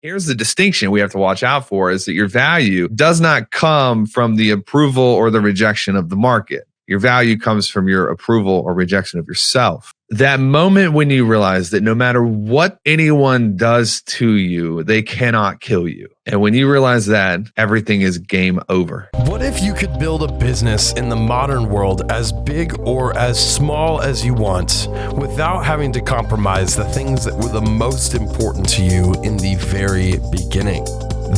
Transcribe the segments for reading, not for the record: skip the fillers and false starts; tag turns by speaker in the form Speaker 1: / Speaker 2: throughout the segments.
Speaker 1: Here's the distinction we have to watch out for is that your value does not come from the approval or the rejection of the market. Your value comes from your approval or rejection of yourself. That moment when you realize that no matter what anyone does to you, they cannot kill you. And when you realize that, everything is game over.
Speaker 2: What if you could build a business in the modern world as big or as small as you want without having to compromise the things that were the most important to you in the very beginning?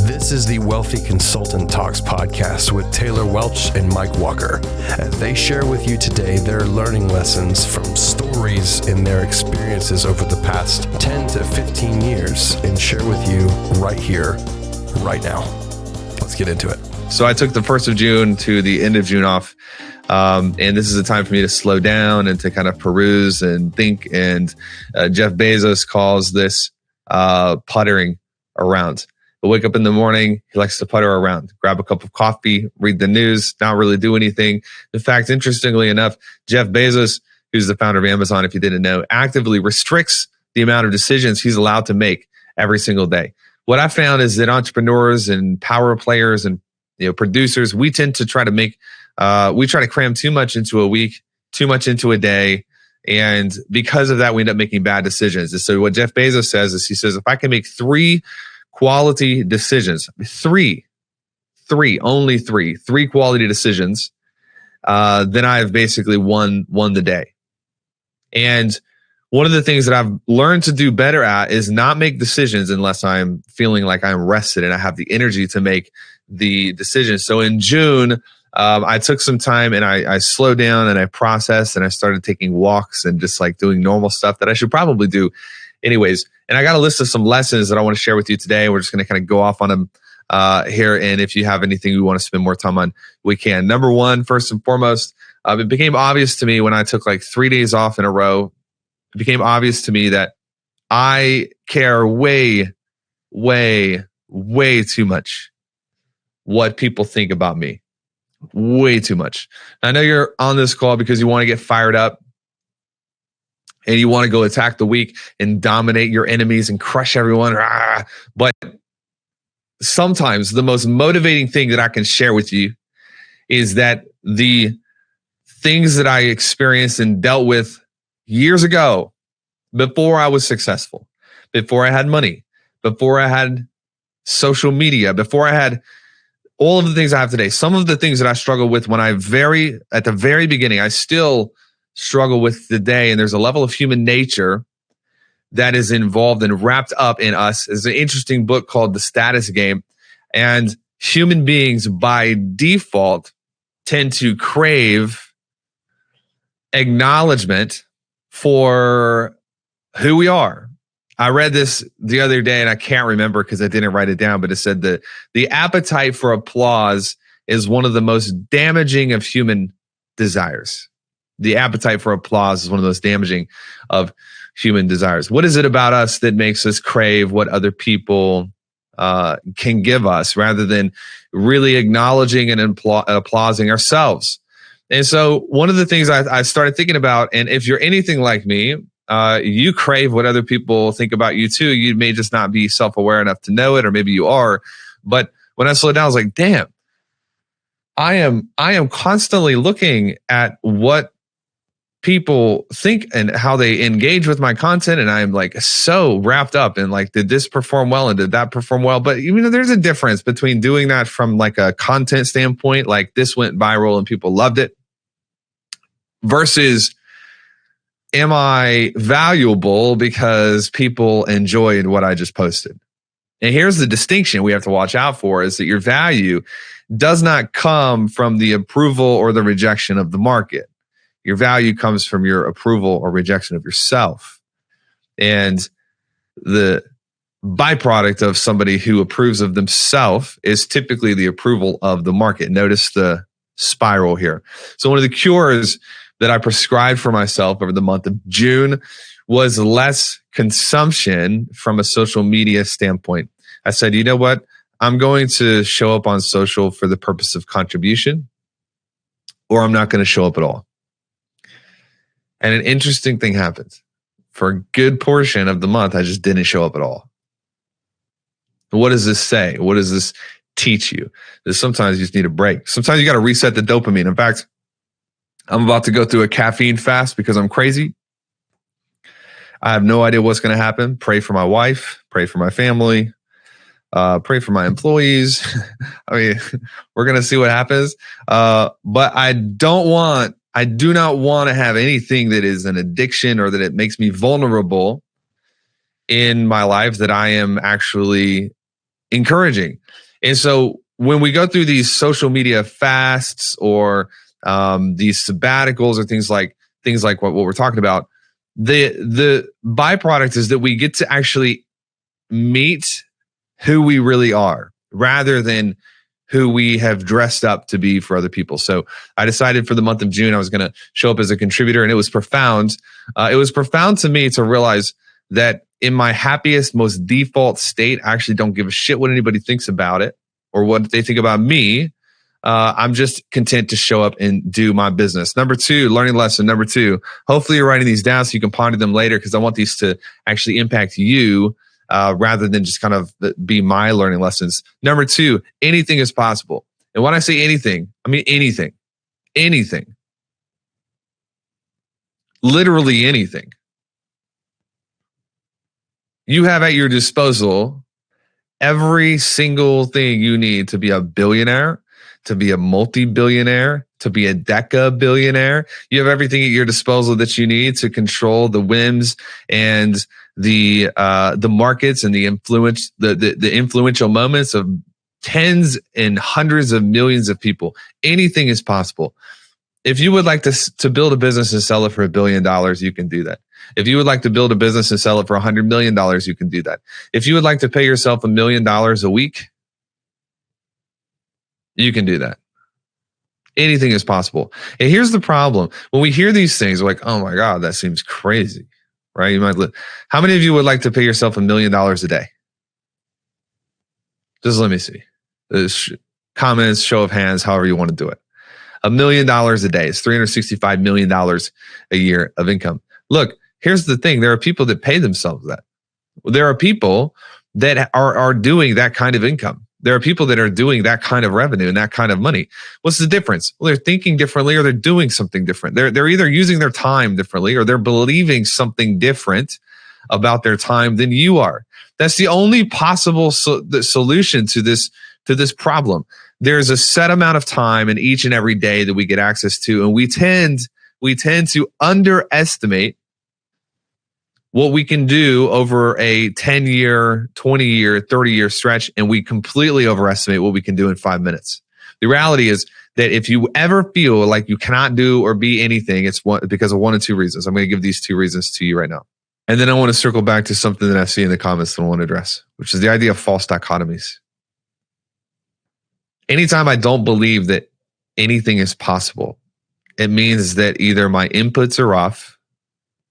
Speaker 2: This is the Wealthy Consultant Talks podcast with Taylor Welch and Mike Walker, as they share with you today their learning lessons from stories in their experiences over the past 10 to 15 years and share with you right here, right now. Let's get into it.
Speaker 1: So I took the 1st of June to the end of June off. And this is a time for me to slow down and to kind of peruse and think. And Jeff Bezos calls this puttering around. He'll wake up in the morning, he likes to putter around, grab a cup of coffee, read the news, not really do anything. In fact, interestingly enough, Jeff Bezos, who's the founder of Amazon, if you didn't know, actively restricts the amount of decisions he's allowed to make every single day. What I found is that entrepreneurs and power players and producers, we tend to try to we try to cram too much into a week, too much into a day. And because of that, we end up making bad decisions. And so what Jeff Bezos says is he says, if I can make 3 quality decisions, three quality decisions, then I've basically won the day. And one of the things that I've learned to do better at is not make decisions unless I'm feeling like I'm rested and I have the energy to make the decision. So in June, I took some time and I slowed down and I processed and I started taking walks and just like doing normal stuff that I should probably do anyways. And I got a list of some lessons that I want to share with you today. We're just going to kind of go off on them here. And if you have anything you want to spend more time on, we can. Number one, first and foremost, it became obvious to me when I took like 3 days off in a row, it became obvious to me that I care way too much what people think about me. Way too much. I know you're on this call because you want to get fired up and you want to go attack the weak and dominate your enemies and crush everyone. But sometimes the most motivating thing that I can share with you is that the things that I experienced and dealt with years ago, before I was successful, before I had money, before I had social media, before I had all of the things I have today, some of the things that I struggled with when at the very beginning, I still struggle with today. And there's a level of human nature that is involved and wrapped up in us. There's an interesting book called The Status Game. And human beings by default tend to crave acknowledgement for who we are. I read this the other day and I can't remember because I didn't write it down, but it said that the appetite for applause is one of the most damaging of human desires. The appetite for applause is one of the most damaging of human desires. What is it about us that makes us crave what other people can give us rather than really acknowledging and applauding ourselves? And so one of the things I started thinking about, and if you're anything like me, you crave what other people think about you too. You may just not be self-aware enough to know it, or maybe you are. But when I slowed down, I was like, damn, I am constantly looking at what people think and how they engage with my content. And I'm like so wrapped up in like, did this perform well and did that perform well? But there's a difference between doing that from like a content standpoint, like this went viral and people loved it, versus am I valuable because people enjoyed what I just posted? And here's the distinction we have to watch out for is that your value does not come from the approval or the rejection of the market. Your value comes from your approval or rejection of yourself. And the byproduct of somebody who approves of themselves is typically the approval of the market. Notice the spiral here. So one of the cures that I prescribed for myself over the month of June was less consumption from a social media standpoint. I said, you know what? I'm going to show up on social for the purpose of contribution, or I'm not going to show up at all. And an interesting thing happened. For a good portion of the month, I just didn't show up at all. What does this say? What does this teach you? That sometimes you just need a break. Sometimes you got to reset the dopamine. In fact, I'm about to go through a caffeine fast because I'm crazy. I have no idea what's going to happen. Pray for my wife, pray for my family, pray for my employees. I mean, we're going to see what happens. But I do not want to have anything that is an addiction or that it makes me vulnerable in my life that I am actually encouraging. And so when we go through these social media fasts or these sabbaticals or things like what we're talking about, the byproduct is that we get to actually meet who we really are rather than who we have dressed up to be for other people. So I decided for the month of June, I was going to show up as a contributor, and it was profound. It was profound to me to realize that in my happiest, most default state, I actually don't give a shit what anybody thinks about it or what they think about me. I'm just content to show up and do my business. Number two, learning lesson. Number two, hopefully you're writing these down so you can ponder them later, because I want these to actually impact you rather than just kind of be my learning lessons. Number two, anything is possible. And when I say anything, I mean anything. Anything. Literally anything. You have at your disposal every single thing you need to be a billionaire, to be a multi-billionaire, to be a deca-billionaire. You have everything at your disposal that you need to control the whims and the markets and the influence, the influential moments of tens and hundreds of millions of people. Anything is possible. If you would like to build a business and sell it for $1 billion, you can do that. If you would like to build a business and sell it for $100 million, you can do that. If you would like to pay yourself $1 million a week, you can do that. Anything is possible. And here's the problem. When we hear these things, we're like, oh my God, that seems crazy, right? You might how many of you would like to pay yourself $1 million a day? Just let me see. Comments, show of hands, however you want to do it. $1 million a day is $365 million a year of income. Look, here's the thing. There are people that pay themselves that. There are people that are doing that kind of income. There are people that are doing that kind of revenue and that kind of money. What's the difference? Well, they're thinking differently or they're doing something different. They're either using their time differently or they're believing something different about their time than you are. That's the only possible solution to this problem. There's a set amount of time in each and every day that we get access to, and we tend to underestimate what we can do over a 10-year, 20-year, 30-year stretch, and we completely overestimate what we can do in 5 minutes. The reality is that if you ever feel like you cannot do or be anything, it's because of one of two reasons. I'm going to give these two reasons to you right now. And then I want to circle back to something that I see in the comments that I want to address, which is the idea of false dichotomies. Anytime I don't believe that anything is possible, it means that either my inputs are off.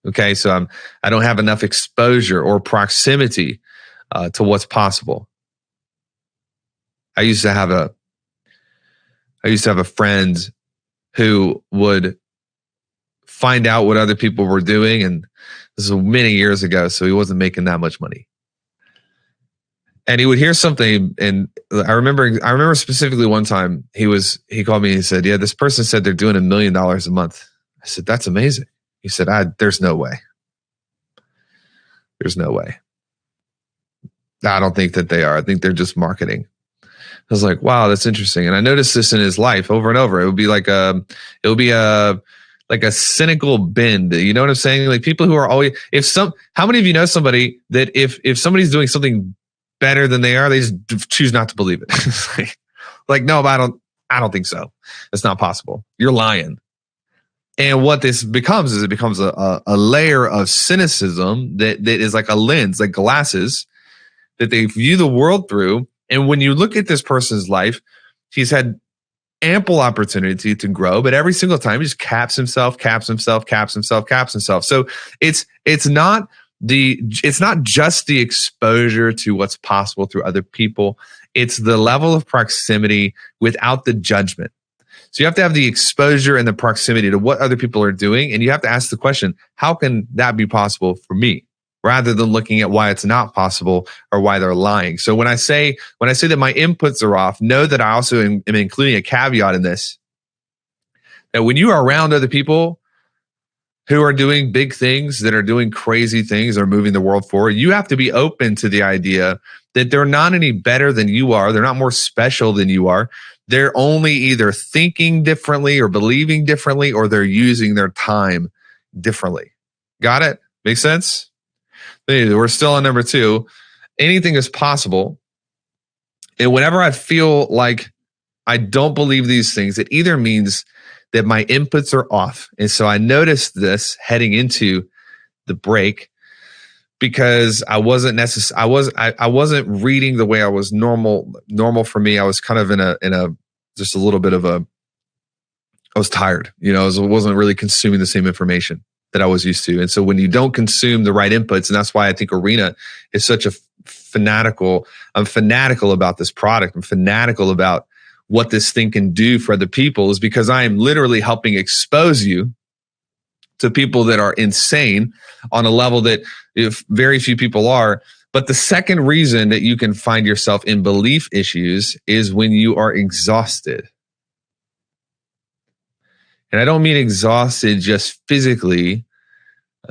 Speaker 1: Okay, so I don't have enough exposure or proximity to what's possible. I used to have a friend who would find out what other people were doing, and this was many years ago, so he wasn't making that much money. And he would hear something, and I remember specifically one time he called me and he said, "Yeah, this person said they're doing $1 million a month." I said, "That's amazing." He said, "There's no way. There's no way. I don't think that they are. I think they're just marketing." I was like, "Wow, that's interesting." And I noticed this in his life over and over. It would be like a cynical bend. You know what I'm saying? Like people who are always, how many of you know somebody that if somebody's doing something better than they are, they just choose not to believe it. like, no, but I don't think so. It's not possible. You're lying. And what this becomes is it becomes a layer of cynicism that is like a lens, like glasses that they view the world through. And when you look at this person's life, he's had ample opportunity to grow, but every single time he just caps himself. So it's not just the exposure to what's possible through other people. It's the level of proximity without the judgment. So you have to have the exposure and the proximity to what other people are doing. And you have to ask the question, how can that be possible for me? rather than looking at why it's not possible or why they're lying. So when I say that my inputs are off, know that I also am including a caveat in this, that when you are around other people who are doing big things, that are doing crazy things, or moving the world forward, you have to be open to the idea that they're not any better than you are. They're not more special than you are. They're only either thinking differently or believing differently, or they're using their time differently. Got it? Make sense? We're still on number 2. Anything is possible. And whenever I feel like I don't believe these things, it either means that my inputs are off. And so I noticed this heading into the break, because I wasn't I wasn't reading the way I was normal for me. I was kind of in a just a little bit of I was tired, I wasn't really consuming the same information that I was used to. And so when you don't consume the right inputs, and that's why I think Arena is such a I'm fanatical about this product. I'm fanatical about what this thing can do for other people, is because I am literally helping expose you to people that are insane on a level that if very few people are. But the second reason that you can find yourself in belief issues is when you are exhausted. And I don't mean exhausted just physically.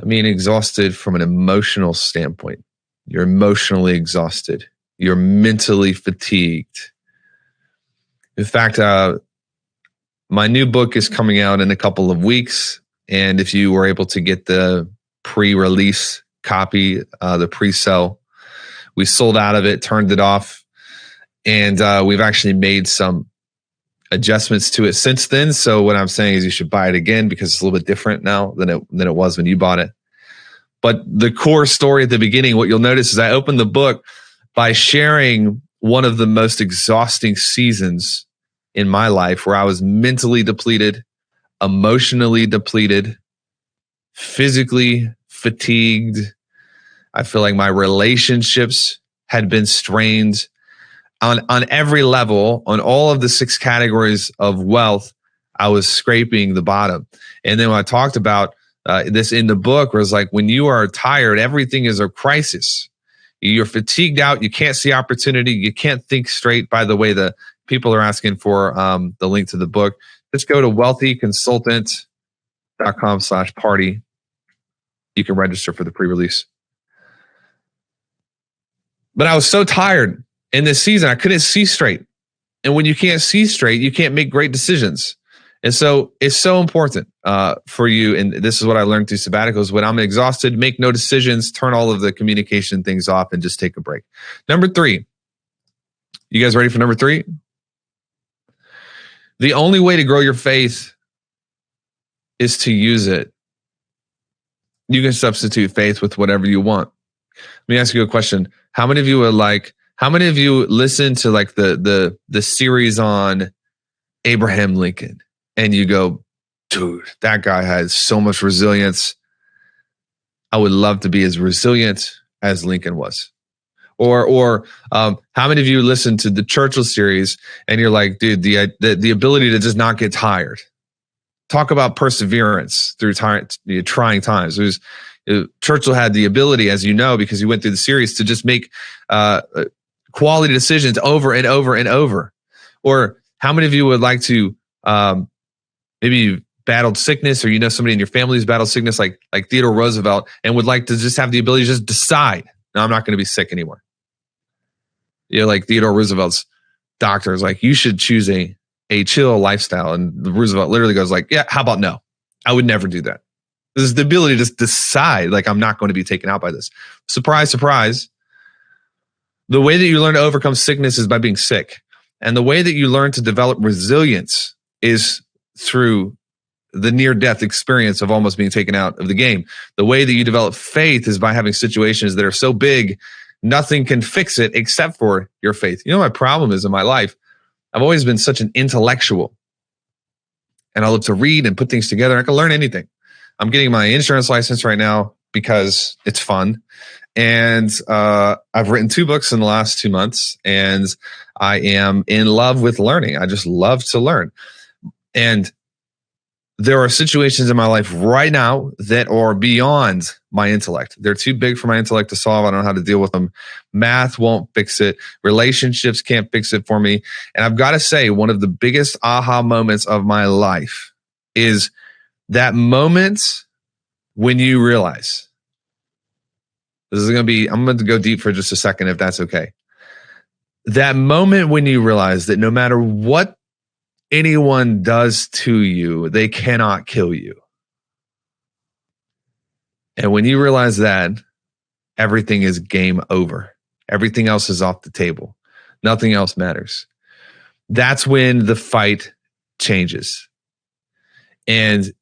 Speaker 1: I mean exhausted from an emotional standpoint. You're emotionally exhausted. You're mentally fatigued. In fact, my new book is coming out in a couple of weeks. And if you were able to get the pre-release copy, the pre-sale, we sold out of it, turned it off. And we've actually made some adjustments to it since then. So what I'm saying is you should buy it again, because it's a little bit different now than it was when you bought it. But the core story at the beginning, what you'll notice is I opened the book by sharing one of the most exhausting seasons in my life, where I was mentally depleted, emotionally depleted, physically fatigued. I feel like my relationships had been strained on every level. On all of the 6 categories of wealth, I was scraping the bottom. And then when I talked about this in the book, where it's like, when you are tired, everything is a crisis. You're fatigued out. You can't see opportunity. You can't think straight. By the way, the people are asking for the link to the book. Just go to wealthyconsultant.com/party. You can register for the pre-release. But I was so tired in this season, I couldn't see straight. And when you can't see straight, you can't make great decisions. And so it's so important for you. And this is what I learned through sabbaticals. When I'm exhausted, make no decisions, turn all of the communication things off, and just take a break. Number 3. You guys ready for number 3? The only way to grow your faith is to use it. You can substitute faith with whatever you want. Let me ask you a question. How many of you listen to like the series on Abraham Lincoln, and you go, dude, that guy has so much resilience. I would love to be as resilient as Lincoln was. Or how many of you listen to the Churchill series and you're like, dude, the ability to just not get tired. Talk about perseverance through trying times. Churchill had the ability, as you know, because he went through the series, to just make quality decisions over and over and over. Or how many of you would like to, maybe you've battled sickness, or somebody in your family who's battled sickness, like Theodore Roosevelt, and would like to just have the ability to just decide, no, I'm not going to be sick anymore. Like Theodore Roosevelt's doctor is like, you should choose a chill lifestyle. And Roosevelt literally goes like, yeah, how about no? I would never do that. There's the ability to just decide, like, I'm not going to be taken out by this. Surprise, surprise. The way that you learn to overcome sickness is by being sick. And the way that you learn to develop resilience is through the near-death experience of almost being taken out of the game. The way that you develop faith is by having situations that are so big, nothing can fix it except for your faith. My problem is in my life, I've always been such an intellectual. And I love to read and put things together. I can learn anything. I'm getting my insurance license right now because it's fun. And I've written 2 books in the last 2 months, and I am in love with learning. I just love to learn. And there are situations in my life right now that are beyond my intellect. They're too big for my intellect to solve. I don't know how to deal with them. Math won't fix it. Relationships can't fix it for me. And I've got to say, one of the biggest aha moments of my life is that moment when you realize, I'm going to go deep for just a second, if that's okay. That moment when you realize that no matter what anyone does to you, they cannot kill you. And when you realize that, everything is game over. Everything else is off the table. Nothing else matters. That's when the fight changes. And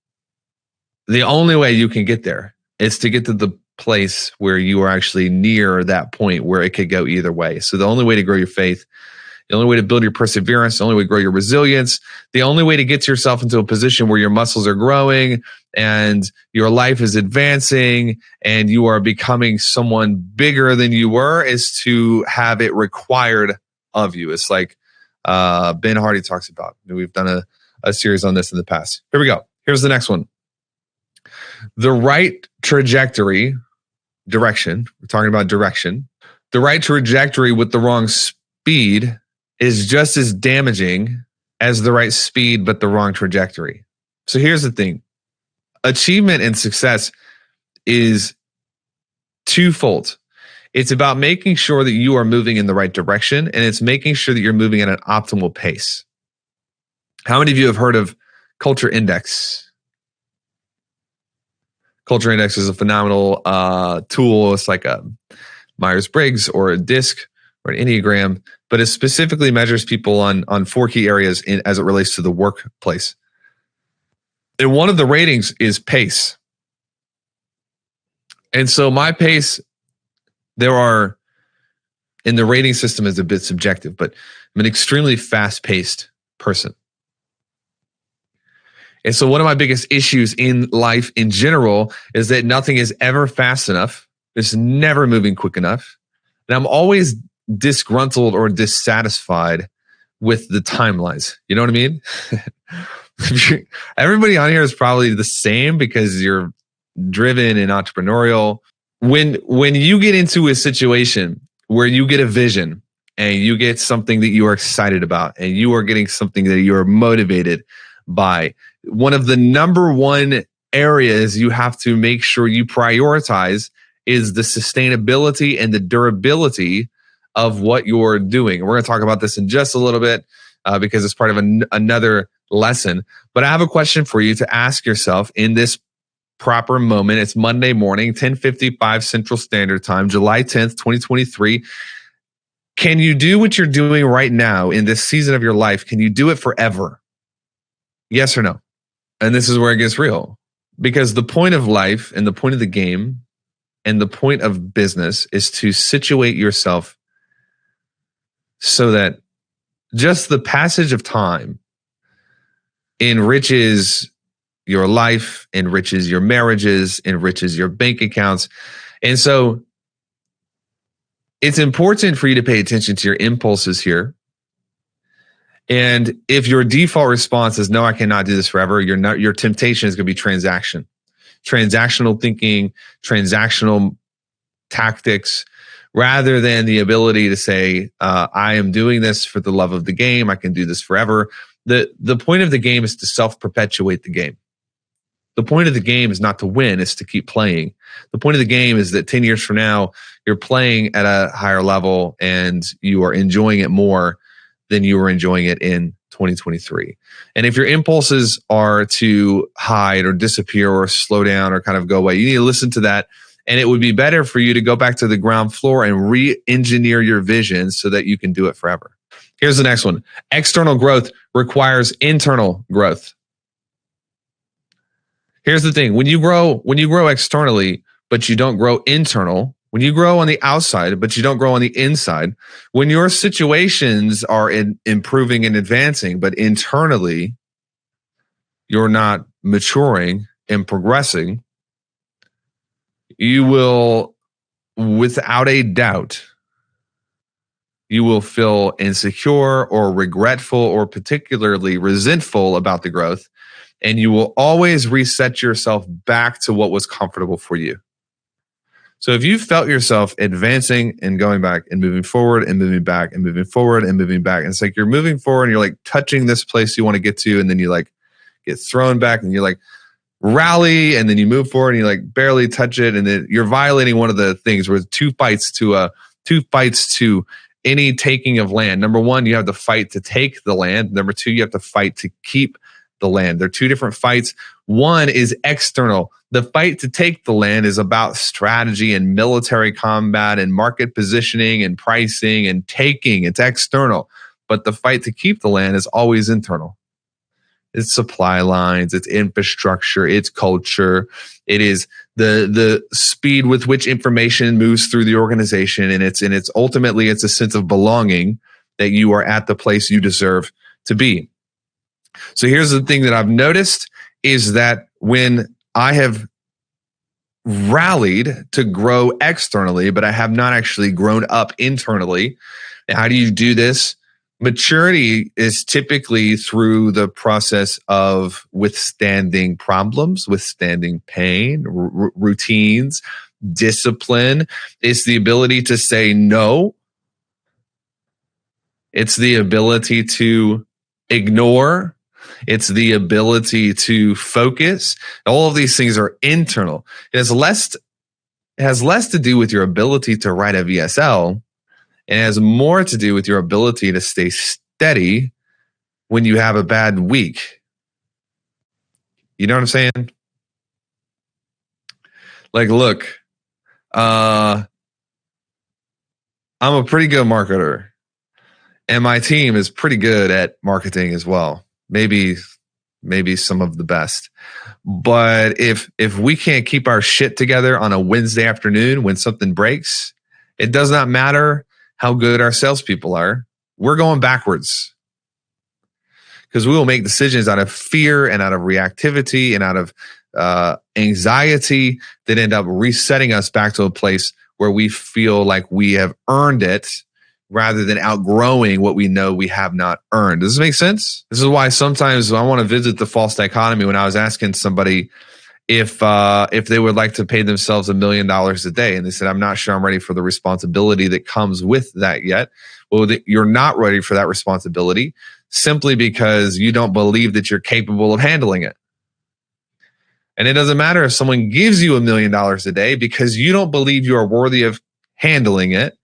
Speaker 1: the only way you can get there is to get to the place where you are actually near that point where it could go either way. So the only way to grow your faith, the only way to build your perseverance, the only way to grow your resilience, the only way to get yourself into a position where your muscles are growing and your life is advancing and you are becoming someone bigger than you were is to have it required of you. It's like Ben Hardy talks about. We've done a series on this in the past. Here we go. Here's the next one. The right direction, we're talking about direction. The right trajectory with the wrong speed is just as damaging as the right speed, but the wrong trajectory. So here's the thing. Achievement and success is twofold. It's about making sure that you are moving in the right direction, and it's making sure that you're moving at an optimal pace. How many of you have heard of Culture Index? Culture Index is a phenomenal tool. It's like a Myers-Briggs or a DISC or an Enneagram, but it specifically measures people on 4 key areas as it relates to the workplace. And one of the ratings is pace. And so my pace, in the rating system is a bit subjective, but I'm an extremely fast-paced person. And so one of my biggest issues in life in general is that nothing is ever fast enough. It's never moving quick enough. And I'm always disgruntled or dissatisfied with the timelines. You know what I mean? Everybody on here is probably the same because you're driven and entrepreneurial. When you get into a situation where you get a vision and you get something that you are excited about and you are getting something that you are motivated by, one of the number one areas you have to make sure you prioritize is the sustainability and the durability of what you're doing. We're going to talk about this in just a little bit because it's part of another lesson. But I have a question for you to ask yourself in this proper moment. It's Monday morning, 10:55 Central Standard Time, July 10th, 2023. Can you do what you're doing right now in this season of your life? Can you do it forever? Yes or no? And this is where it gets real. Because the point of life and the point of the game and the point of business is to situate yourself so that just the passage of time enriches your life, enriches your marriages, enriches your bank accounts. And so it's important for you to pay attention to your impulses here. And if your default response is, no, I cannot do this forever, your temptation is going to be transactional thinking, transactional tactics, rather than the ability to say, I am doing this for the love of the game. I can do this forever. The point of the game is to self-perpetuate the game. The point of the game is not to win, it's to keep playing. The point of the game is that 10 years from now, you're playing at a higher level and you are enjoying it more than you were enjoying it in 2023. And if your impulses are to hide or disappear or slow down or kind of go away, you need to listen to that. And it would be better for you to go back to the ground floor and re-engineer your vision so that you can do it forever. Here's the next one. External growth requires internal growth. Here's the thing. When you grow externally, but you don't grow internal, when you grow on the outside, but you don't grow on the inside, when your situations are improving and advancing, but internally you're not maturing and progressing, you will, without a doubt, you will feel insecure or regretful or particularly resentful about the growth. And you will always reset yourself back to what was comfortable for you. So if you felt yourself advancing and going back and moving forward and moving back and moving forward and moving back, and it's like you're moving forward and you're like touching this place you want to get to, and then you like get thrown back and you like rally, and then you move forward and you like barely touch it, and then you're violating one of the things where two fights to any taking of land. Number one, you have to fight to take the land. Number two, you have to fight to keep the land. They're two different fights. One is external. The fight to take the land is about strategy and military combat and market positioning and pricing and taking. It's external. But the fight to keep the land is always internal. It's supply lines, it's infrastructure, it's culture. It is the speed with which information moves through the organization. And it's ultimately it's a sense of belonging that you are at the place you deserve to be. So here's the thing that I've noticed is that when I have rallied to grow externally, but I have not actually grown up internally. How do you do this? Maturity is typically through the process of withstanding problems, withstanding pain, routines, discipline. It's the ability to say no. It's the ability to ignore. It's the ability to focus. All of these things are internal. It has less to do with your ability to write a VSL, and has more to do with your ability to stay steady when you have a bad week. You know what I'm saying? Like, look, I'm a pretty good marketer, and my team is pretty good at marketing as well. Maybe some of the best. But if we can't keep our shit together on a Wednesday afternoon when something breaks, it does not matter how good our salespeople are. We're going backwards. Because we will make decisions out of fear and out of reactivity and out of anxiety that end up resetting us back to a place where we feel like we have earned it, rather than outgrowing what we know we have not earned. Does this make sense? This is why sometimes I want to visit the false dichotomy when I was asking somebody if they would like to pay themselves $1 million a day. And they said, I'm not sure I'm ready for the responsibility that comes with that yet. Well, you're not ready for that responsibility simply because you don't believe that you're capable of handling it. And it doesn't matter if someone gives you $1 million a day because you don't believe you are worthy of handling it.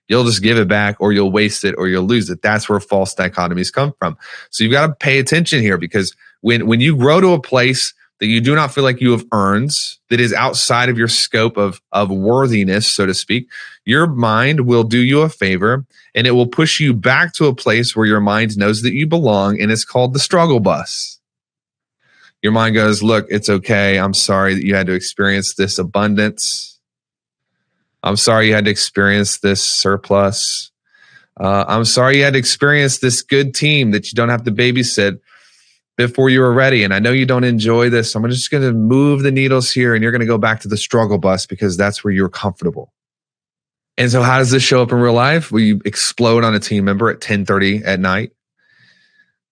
Speaker 1: You'll just give it back, or you'll waste it, or you'll lose it. That's where false dichotomies come from. So you've got to pay attention here, because when you grow to a place that you do not feel like you have earned, that is outside of your scope of worthiness, so to speak, your mind will do you a favor, and it will push you back to a place where your mind knows that you belong, and it's called the struggle bus. Your mind goes, look, it's okay. I'm sorry that you had to experience this abundance. I'm sorry you had to experience this surplus. I'm sorry you had to experience this good team that you don't have to babysit before you were ready. And I know you don't enjoy this. I'm just going to move the needles here, and you're going to go back to the struggle bus because that's where you're comfortable. And so how does this show up in real life? Will you explode on a team member at 10:30 at night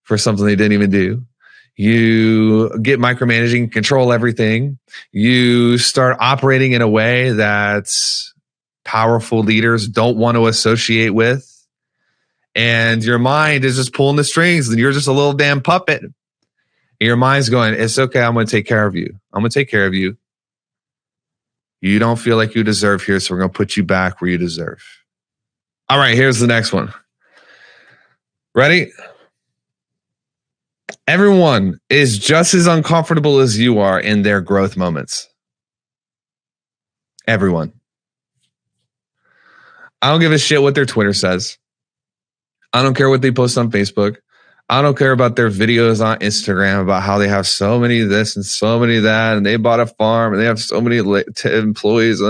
Speaker 1: for something they didn't even do? You get micromanaging, control everything. You start operating in a way that's powerful leaders don't want to associate with. And your mind is just pulling the strings, and you're just a little damn puppet. And your mind's going, it's okay, I'm going to take care of you. I'm going to take care of you. You don't feel like you deserve here, so we're going to put you back where you deserve. All right, here's the next one. Ready? Everyone is just as uncomfortable as you are in their growth moments. Everyone. I don't give a shit what their Twitter says. I don't care what they post on Facebook. I don't care about their videos on Instagram about how they have so many of this and so many of that, and they bought a farm and they have so many employees.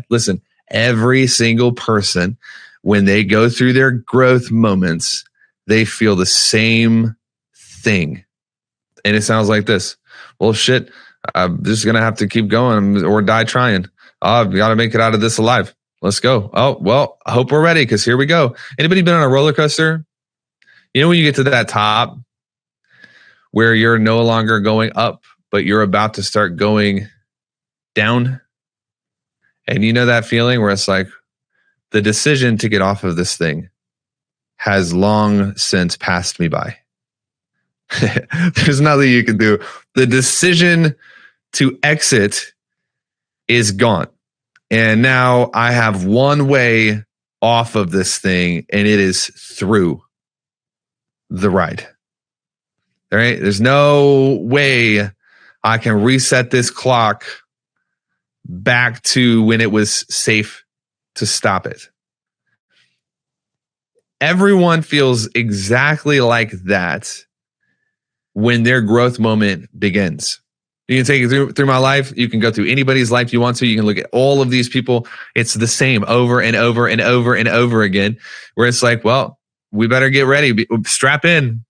Speaker 1: Listen, every single person, when they go through their growth moments, they feel the same thing. And it sounds like this. Well, shit, I'm just going to have to keep going or die trying. I've got to make it out of this alive. Let's go. Oh, well, I hope we're ready because here we go. Anybody been on a roller coaster? You know, when you get to that top where you're no longer going up, but you're about to start going down. And you know that feeling where it's like the decision to get off of this thing has long since passed me by. There's nothing you can do. The decision to exit is gone. And now I have one way off of this thing, and it is through the ride. All right. There's no way I can reset this clock back to when it was safe to stop it. Everyone feels exactly like that when their growth moment begins. You can take it through my life. You can go through anybody's life you want to. You can look at all of these people. It's the same over and over and over and over again, where it's like, well, we better get ready. Strap in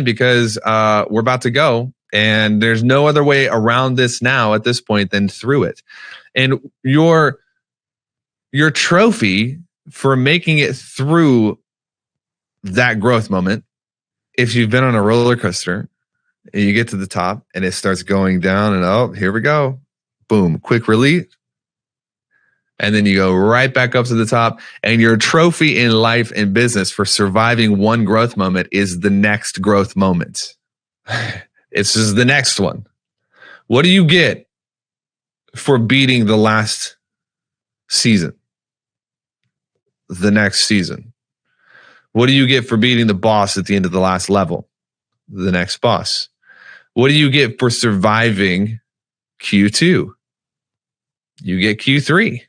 Speaker 1: because we're about to go. And there's no other way around this now at this point than through it. And your trophy for making it through that growth moment, if you've been on a roller coaster and you get to the top and it starts going down and oh, here we go. Boom, quick relief. And then you go right back up to the top. And your trophy in life and business for surviving one growth moment is the next growth moment. It's just the next one. What do you get for beating the last season? The next season. What do you get for beating the boss at the end of the last level? The next boss. What do you get for surviving Q2? You get Q3.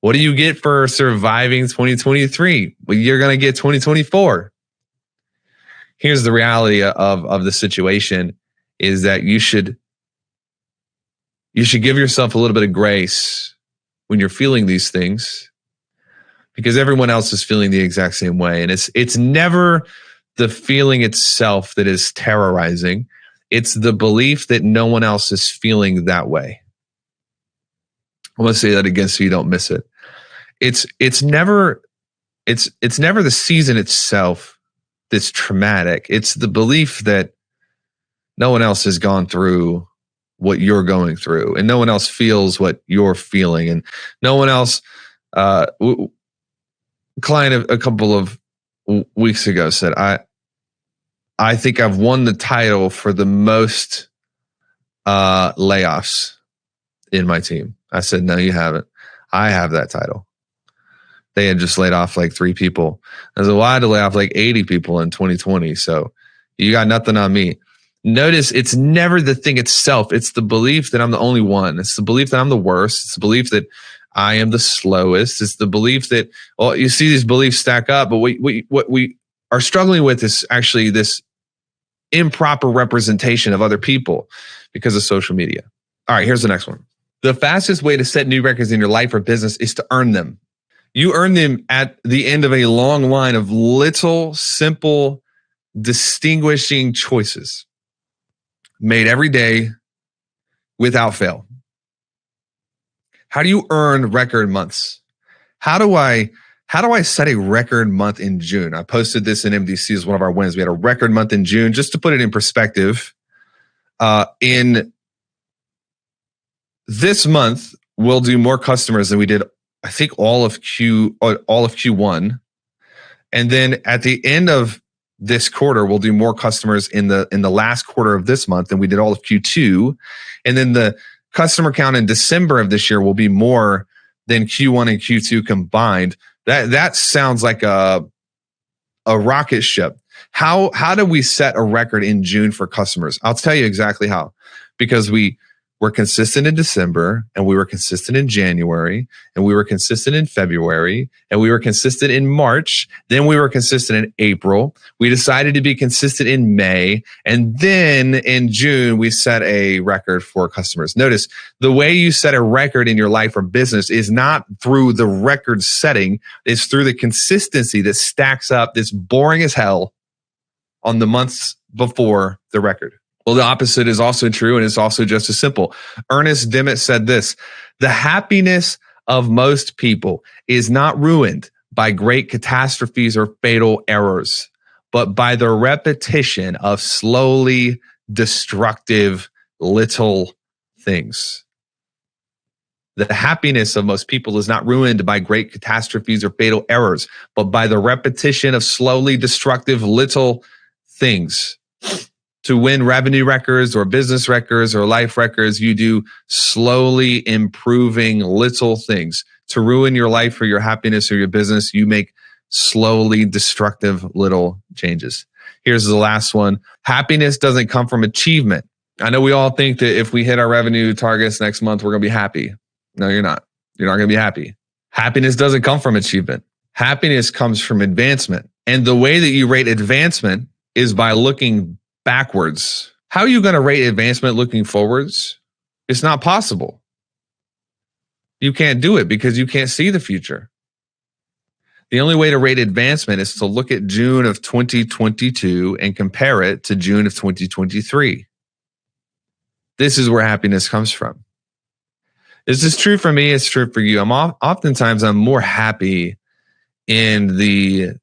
Speaker 1: What do you get for surviving 2023? Well, you're going to get 2024. Here's the reality of the situation is that you should give yourself a little bit of grace when you're feeling these things, because everyone else is feeling the exact same way. And it's never the feeling itself that is terrorizing. It's the belief that no one else is feeling that way. I want to say that again so you don't miss it. It's never the season itself that's traumatic. It's the belief that no one else has gone through what you're going through, and no one else feels what you're feeling, and no one else. Client a couple of weeks ago said, I think I've won the title for the most layoffs in my team. I said, no, you haven't. I have that title. They had just laid off like 3 people. I said, well, I had to lay off like 80 people in 2020. So you got nothing on me. Notice it's never the thing itself. It's the belief that I'm the only one. It's the belief that I'm the worst. It's the belief that I am the slowest. It's the belief that, well, you see these beliefs stack up, but what we are struggling with is actually this improper representation of other people because of social media. All right, here's the next one. The fastest way to set new records in your life or business is to earn them. You earn them at the end of a long line of little, simple, distinguishing choices made every day without fail. How do you earn record months? How do I set a record month in June? I posted this in MDC as one of our wins. We had a record month in June. Just to put it in perspective, in this month, we'll do more customers than we did, I think, all of Q1. And then at the end of this quarter, we'll do more customers in the last quarter of this month than we did all of Q2. And then the customer count in December of this year will be more than Q1 and Q2 combined. That sounds like a rocket ship. How do we set a record in June for customers? I'll tell you exactly how. Because we were consistent in December, and we were consistent in January, and we were consistent in February, and we were consistent in March. Then we were consistent in April. We decided to be consistent in May. And then in June, we set a record for customers. Notice the way you set a record in your life or business is not through the record setting. It's through the consistency that stacks up that's boring as hell on the months before the record. Well, the opposite is also true, and it's also just as simple. Ernest Dimmitt said this: the happiness of most people is not ruined by great catastrophes or fatal errors, but by the repetition of slowly destructive little things. The happiness of most people is not ruined by great catastrophes or fatal errors, but by the repetition of slowly destructive little things. To win revenue records or business records or life records, you do slowly improving little things. To ruin your life or your happiness or your business, you make slowly destructive little changes. Here's the last one. Happiness doesn't come from achievement. I know we all think that if we hit our revenue targets next month, we're going to be happy. No, you're not. You're not going to be happy. Happiness doesn't come from achievement. Happiness comes from advancement. And the way that you rate advancement is by looking backwards. How are you going to rate advancement looking forwards? It's not possible. You can't do it because you can't see the future. The only way to rate advancement is to look at June of 2022 and compare it to June of 2023. This is where happiness comes from. This is true for me. It's true for you. Oftentimes I'm more happy in the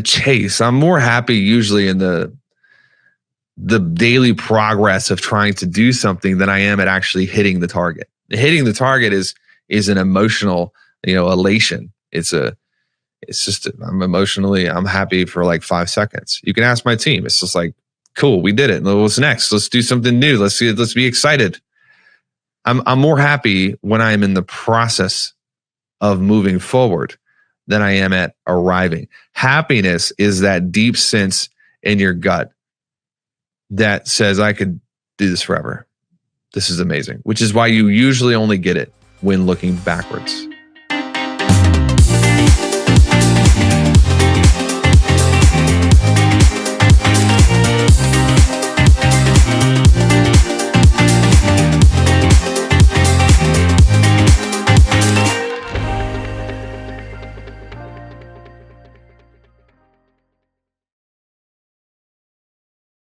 Speaker 1: chase. I'm more happy usually in the daily progress of trying to do something than I am at actually hitting the target. Hitting the target is an emotional, elation. I'm happy for like 5 seconds. You can ask my team. It's just like, cool, we did it. What's next? Let's do something new. Let's be excited. I'm more happy when I'm in the process of moving forward than I am at arriving. Happiness is that deep sense in your gut that says, I could do this forever. This is amazing, which is why you usually only get it when looking backwards.